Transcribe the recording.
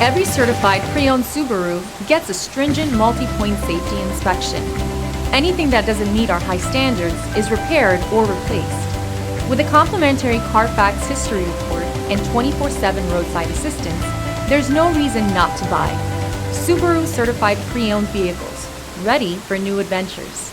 Every certified pre-owned Subaru gets a stringent multi-point safety inspection. Anything that doesn't meet our high standards is repaired or replaced. With a complimentary Carfax history report and 24/7 roadside assistance, there's no reason not to buy. Subaru certified pre-owned vehicles, ready for new adventures.